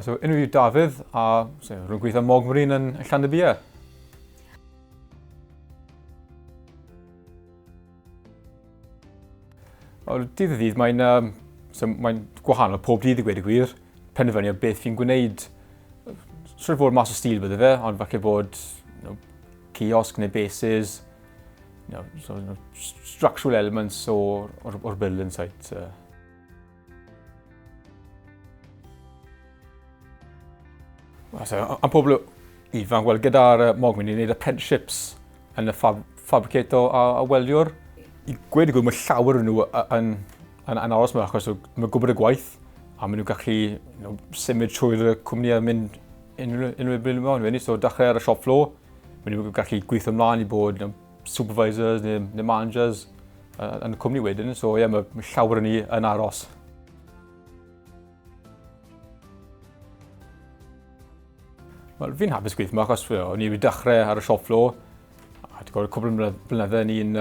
So, enw i Dafydd, a rwy'n gweithio mogmrin yn Llandybia. Dydd y ddydd, mae'n gwahanol pob dydd i gweud y gwir. Penderfynu o beth fi'n gwneud. Siwr fod mas o stil bydde fe, ond falle bod kiosg neu bases, structural elements o'r building site. Am pobl ifanc, gyda'r mogmyn ni'n gwneud apprenticeships yn y fabricator a weldiwr. I gweud y gwir, mae llawer yn nhw yn aros yma achos mae'n gwybod y gwaith a maen nhw'n gallu symud trwy'r cwmni a mynd unrhyw byd mewn. So, dechrau ar y shop floor, maen nhw'n gallu gweithio ymlaen i bod supervisors neu managers yn y cwmni wedyn. So, mae llawer yn ni yn aros. Fi'n hapus gweithio yma achos ni wedi dechrau ar y shop floor. A dwi'n gwybod cwbl o blynyddoedd ni'n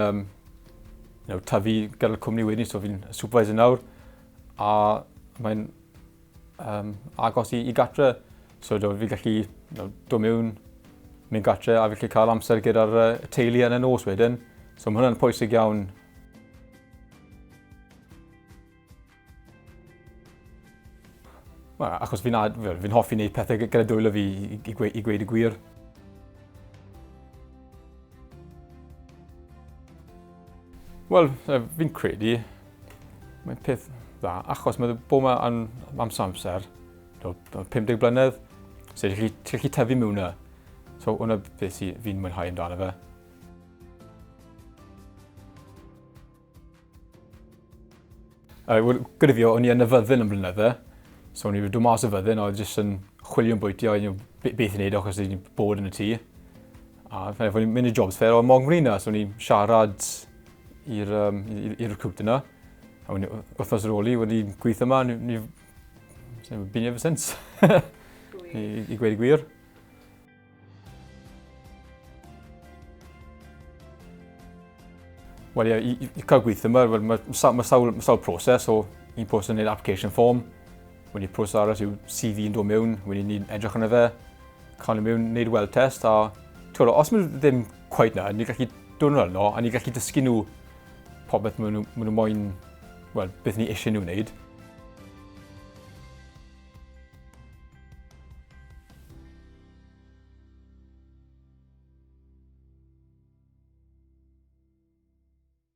tyfu gyda'r cwmni wedyn, so fi'n supervisor nawr. A mae'n agos i gatre. So fi'n gallu dod mewn, mynd gatre a fi'n gallu cael amser gyda'r teulu yn y nos wedyn. So mae hwnna'n pwysig iawn. Achos fi'n hoffi wneud pethau gyda dwylo fi i gweud y gwir. Wel, fi'n credu, mae'n peth dda, achos mae bod yma am amser, 50 blynedd, so ti'n gallu tyfu mewn yna. So hwnna beth sy'n fi'n mwynhau amdano fe. Gyda fi, o'n i yn y fyddin yn blynydde, so o'n i wedi dod mas y fyddin, a jyst yn chwilio yn bwyty o beth i wneud achos o'n i'n bod yn y tŷ. A o'n i'n mynd i jobs fair o mogmrin yna, so o'n i'n siarad i'r recruiter yna. A wythnos ar ôl i wedi gweithio yma, ni'n byn ever since. I gweud y gwir. Wel ie, i cael gweithio yma, mae sawl proses o un proses yn gwneud application form. Wedi proses arall yw CV yn dod mewn, wedi ni'n edrych yna fe, cael nhw mewn, wneud weld test, a os maen nhw ddim cweit na, ni'n gallu dod nhw arno, a ni'n gallu dysgu nhw popeth maen nhw moyn, beth ni eisiau nhw wneud.